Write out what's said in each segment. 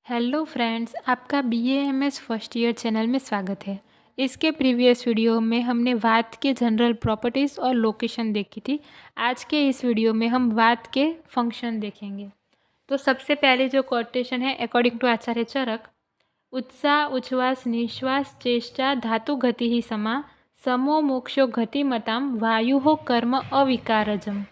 Hello friends, आपका BAMS first year channel में स्वागत है। इसके प्रीवियस वीडियो में हमने वात के जनरल प्रॉपर्टीज़ और लोकेशन देखी थी। आज के इस वीडियो में हम वात के फंक्शन देखेंगे। तो सबसे पहले जो कोटेशन है अकॉर्डिंग टू आचार्य चरक, उत्साह उच्छ्वास निश्वास चेष्टा धातु गति ही समा समो मोक्षो गतिमताम वायु हो कर्म अविकारजम।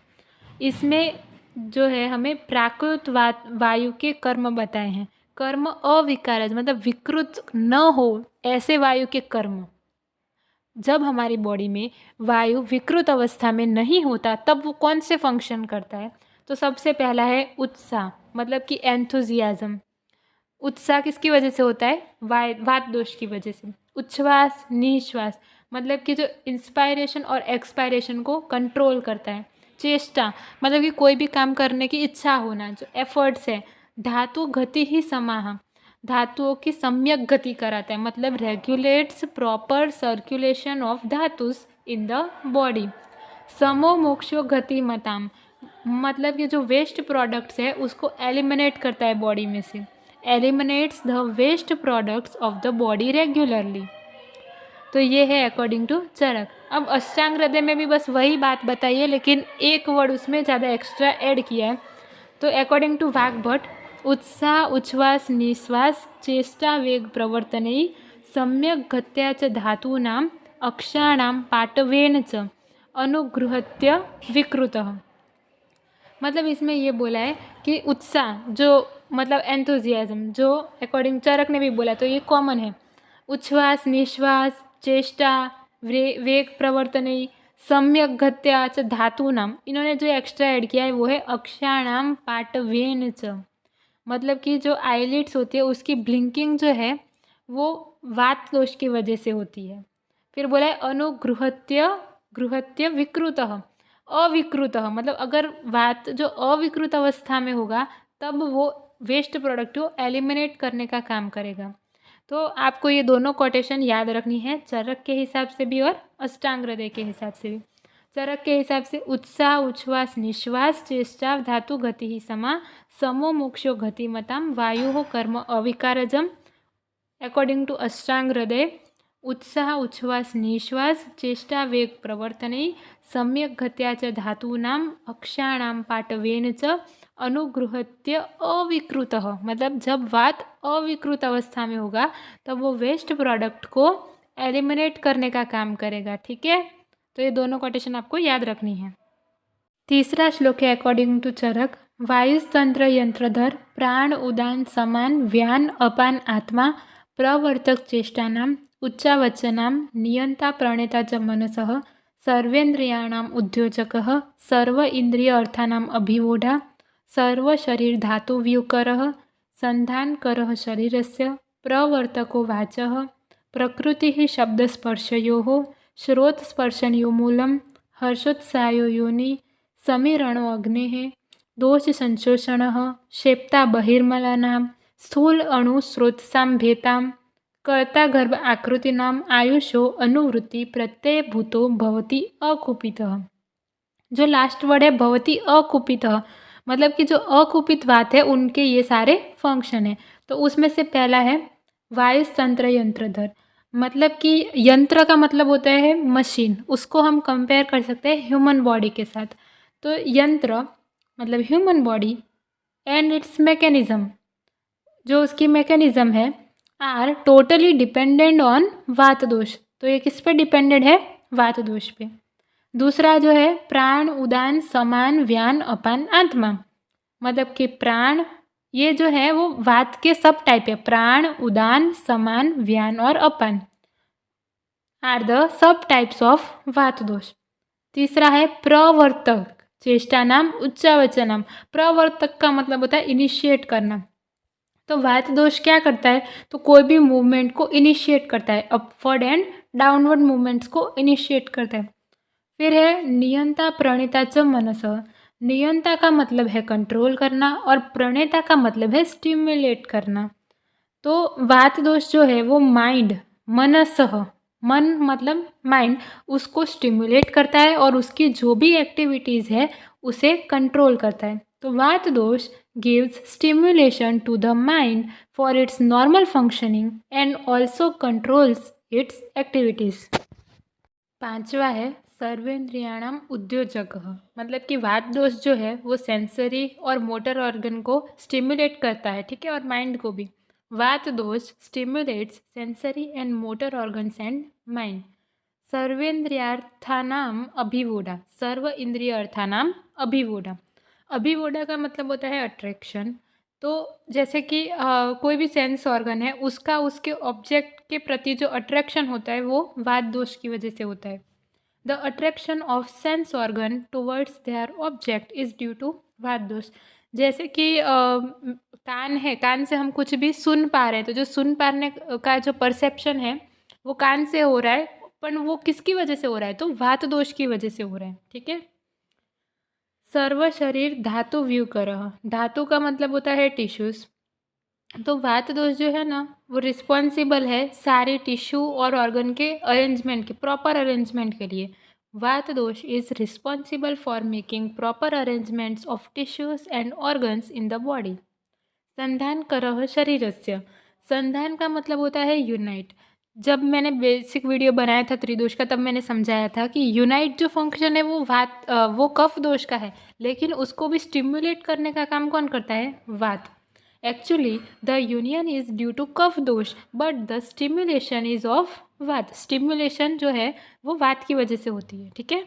इसमें जो है हमें प्राकृत वायु के कर्म बताए हैं। कर्म अविकारज मतलब विकृत न हो ऐसे वायु के कर्म। जब हमारी बॉडी में वायु विकृत अवस्था में नहीं होता तब वो कौन से फंक्शन करता है। तो सबसे पहला है उत्साह, मतलब कि एंथुजियाज्म। उत्साह किसकी वजह से होता है? वात दोष की वजह से। उच्छ्वास निश्वास मतलब कि जो इंस्पायरेशन और एक्सपायरेशन को कंट्रोल करता है। चेष्टा मतलब कि कोई भी काम करने की इच्छा होना, जो एफर्ट्स है। धातु गति ही समाह, धातुओं की सम्यक गति कराता है, मतलब regulates proper circulation of dhatus in the body. समो मोक्षो गति मताम मतलब कि जो वेस्ट प्रोडक्ट्स है उसको एलिमिनेट करता है बॉडी में से। Eliminates the waste products of the body regularly. तो ये है अकॉर्डिंग टू चरक। अब अष्टांग हृदय में भी बस वही बात बताई है, लेकिन एक वर्ड उसमें ज़्यादा एक्स्ट्रा ऐड किया है। तो अकॉर्डिंग टू वाग्भट, उत्साह उच्छ्वास निश्वास चेष्टा वेग प्रवर्तने सम्यक गत्या च धातूनां अक्षाणां पाटवेन च अनुगृह्य विकृतः। मतलब इसमें ये बोला है कि उत्साह जो मतलब एंथुजियाज्म, जो अकॉर्डिंग चरक ने भी बोला तो ये कॉमन है। उच्छ्वास निश्वास चेष्टा वेग प्रवर्तन सम्यक गत्या च धातूनाम, इन्होंने जो एक्स्ट्रा ऐड किया है वो है अक्षाणाम पाटवेन च, मतलब कि जो आईलिड्स होती है उसकी ब्लिंकिंग जो है वो वात दोष की वजह से होती है। फिर बोला है अनुगृह्य विकृतः, अविकृत मतलब अगर वात जो अविकृत अवस्था में होगा तब वो वेस्ट प्रोडक्ट को एलिमिनेट करने का काम करेगा। तो आपको ये दोनों कोटेशन याद रखनी है, चरक के हिसाब से भी और अष्टांग हृदय के हिसाब से भी। चरक के हिसाब से उत्साह उच्छ्वास निश्वास चेष्टा धातु गति ही समा समो मोक्षो गतिमताम वायु हो कर्म अविकारजम। अकॉर्डिंग टू अष्टांग हृदय, उत्साह उच्छ्वास निश्वास चेष्टा वेग प्रवर्तने सम्यक गत्या च धातूनां अक्षाणां पाटवेन च अनुगृह्य अविकृतः, मतलब जब वात अविकृत अवस्था में होगा तब वो वेस्ट प्रोडक्ट को एलिमिनेट करने का काम करेगा। ठीक है, तो ये दोनों कोटेशन आपको याद रखनी है। तीसरा श्लोक है अकॉर्डिंग टू चरक, वायुस्तंत्र यंत्रधर प्राण उदान समान व्यान अपान आत्मा प्रवर्तक चेष्टानाम उच्चावचनां नियंता प्रणेता च मनसः सर्वेन्द्रियाणाम् उद्योजकः सर्व इंद्रिय अर्थानाम् अभिवोढा सर्व शरीर धातु व्युकरः संधानकरः शरीरस्य प्रवर्तको वाचः प्रकृतिः शब्दस्पर्शयोः श्रोतस्पर्शनयो मूलं हर्षोत्साहो योनि समीरणो अग्नेः दोष संशोषणः शेप्ता बहिर्मलानां स्थूल अणु स्रोतसां भेतां कर्ता गर्भ आकृतिनाम आयुषो अनुवृत्ति प्रत्यय भूतो भवति अकुपितः। जो लास्ट वर्ड है भवति अकुपितः, मतलब कि जो अकुपित बात है उनके ये सारे फंक्शन है। तो उसमें से पहला है वायुस्तंत्र यंत्रधर, मतलब कि यंत्र का मतलब होता है मशीन, उसको हम कंपेयर कर सकते हैं ह्यूमन बॉडी के साथ। तो यंत्र मतलब human body and it's mechanism, जो उसकी मैकेनिज्म है आर टोटली डिपेंडेंट ऑन वात दोष। तो ये किस पे डिपेंडेंट है? वात दोष पे। दूसरा जो है प्राण उदान समान व्यान अपान आत्मा, मतलब कि प्राण ये जो है वो वात के सब टाइप है। प्राण उदान समान व्यान और अपान are the subtypes of vata dosha. तीसरा है प्रवर्तक चेष्टा नाम उच्चावचनम, प्रवर्तक का मतलब होता है इनिशिएट करना। तो वात दोष क्या करता है? तो कोई भी मूवमेंट को इनिशिएट करता है, अपवर्ड एंड डाउनवर्ड मूवमेंट्स को इनिशिएट करता है। फिर है नियंता प्रणेता च मनस, नियंता का मतलब है कंट्रोल करना और प्रणेता का मतलब है स्टिमुलेट करना। तो वात दोष जो है वो माइंड मनसह, मन मतलब माइंड, उसको स्टिमुलेट करता है और उसकी जो भी एक्टिविटीज़ है उसे कंट्रोल करता है। तो vata dosha gives stimulation to the mind for its normal functioning and also controls its activities. पांचवा है सर्वेंद्रियाणाम उद्योजक, मतलब कि वात दोष जो है वो सेंसरी और मोटर ऑर्गन को स्टिमुलेट करता है, ठीक है, और माइंड को भी। Vata dosha stimulates sensory and motor organs and mind. सर्वेंद्रियार्थानाम अभिवोडा, सर्व इंद्रिय अर्थानाम अभिवोडा। अभिवोडा का मतलब होता है अट्रैक्शन। तो जैसे कि कोई भी सेंस ऑर्गन है उसका उसके ऑब्जेक्ट के प्रति जो अट्रैक्शन होता है वो वात दोष की वजह से होता है। The attraction of sense organ towards their object is due to vata dosha. जैसे कि कान है, कान से हम कुछ भी सुन पा रहे हैं, तो जो सुन पाने का जो परसेप्शन है वो कान से हो रहा है, पर वो किसकी वजह से हो रहा है, तो वात दोष की वजह से हो रहा है, ठीक है। सर्व शरीर धातु व्यूकरः, धातु का मतलब होता है टिश्यूज। तो वात दोष जो है ना वो रिस्पॉन्सिबल है सारे टिश्यू और ऑर्गन के अरेंजमेंट के, प्रॉपर अरेंजमेंट के लिए। Vata dosha is responsible for making proper arrangements of tissues and organs in the body. संधानकरः शरीरस्य, संधान का मतलब होता है यूनाइट। जब मैंने बेसिक वीडियो बनाया था त्रिदोष का तब मैंने समझाया था कि यूनाइट जो फंक्शन है वो कफ दोष का है, लेकिन उसको भी स्टिम्युलेट करने का काम कौन करता है, वात। Actually the union is due to kapha dosha but the stimulation is of vata. Stimulation जो है वो वात की वजह से होती है, ठीक है।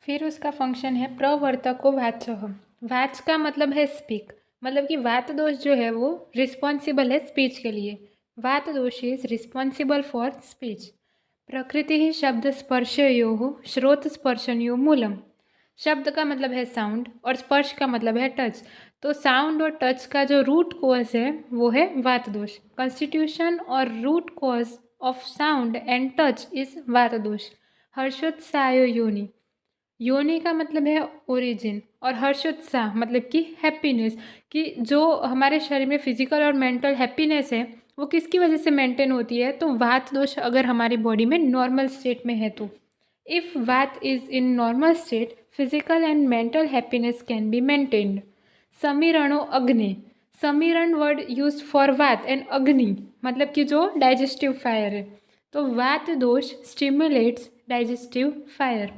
फिर उसका फंक्शन है प्रवर्तको वाचः। वाच का मतलब है स्पीक, मतलब कि वात दोष जो है वो रिस्पॉन्सिबल है स्पीच के लिए। Vata dosha is responsible for speech. प्रकृति ही शब्द स्पर्शयो श्रोत स्पर्शनयो मूलम। शब्द का मतलब है साउंड और स्पर्श का मतलब है टच। तो साउंड और टच का जो रूट कॉज है वो है वात दोष। कॉन्स्टिट्यूशन और root cause of sound and touch is vata dosha. हर्षोत्साह योनि, योनि का मतलब है ओरिजिन, और हर्षोत्साह मतलब कि हैप्पीनेस, कि जो हमारे शरीर में फिजिकल और मेंटल हैप्पीनेस है वो किसकी वजह से मेंटेन होती है, तो वात दोष अगर हमारी बॉडी में नॉर्मल स्टेट में है तो। If vata is in normal state physical and mental happiness can be maintained. समीरणो अग्नि, samirana word use for vata and agni मतलब कि जो डाइजेस्टिव फायर है। तो vata dosha stimulates digestive fire.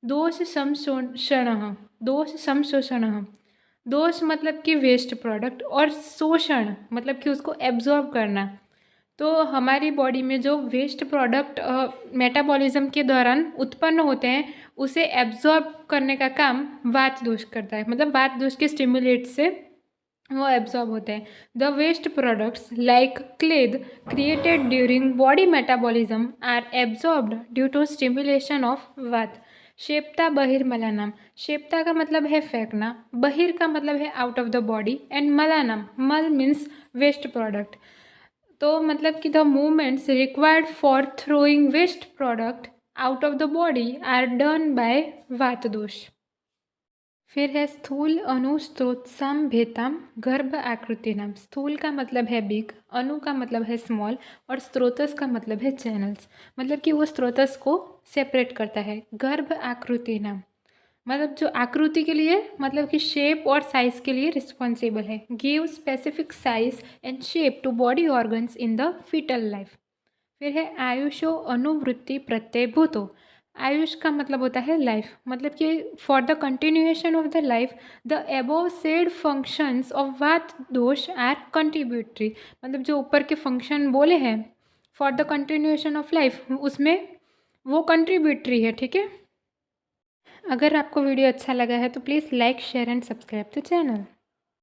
दोष संशोषण, दोष संशोषण, दोष मतलब कि वेस्ट प्रोडक्ट, और शोषण मतलब कि उसको एब्जॉर्ब करना। तो हमारी बॉडी में जो वेस्ट प्रोडक्ट मेटाबॉलिज्म के दौरान उत्पन्न होते हैं उसे एब्जॉर्ब करने का काम वात दोष करता है, मतलब वात दोष के स्टिमुलेट से वो एब्जॉर्ब होते हैं। The waste products like kleda created during body metabolism are absorbed due to stimulation of vata. शेप्ता बहिर्मलानाम, शेप्ता का मतलब है फेंकना, बहिर का मतलब है out of the body, and मलानाम, मल मीन्स वेस्ट प्रोडक्ट। तो मतलब कि the movements required for throwing waste product out of the body are done by vata dosha. फिर है स्थूल अणु स्त्रोतसाम भेताम गर्भ आकृति नाम। स्थूल का मतलब है बिग, अणु का मतलब है स्मॉल, और स्त्रोतस का मतलब है चैनल्स, मतलब कि वो स्त्रोतस को सेपरेट करता है। गर्भ आकृति नाम मतलब जो आकृति के लिए, मतलब कि शेप और साइज के लिए रिस्पॉन्सिबल है। Give specific size and shape to body organs in the foetal life. फिर है आयुषो अनुवृत्ति प्रत्यय भूतो। आयुष का मतलब होता है लाइफ, मतलब कि for the continuation of the life the above said functions of vata दोष आर कंट्रीब्यूटरी, मतलब जो ऊपर के फंक्शन बोले हैं for the continuation of life उसमें वो कंट्रीब्यूटरी है, ठीक है। अगर आपको वीडियो अच्छा लगा है तो please like share and subscribe the channel.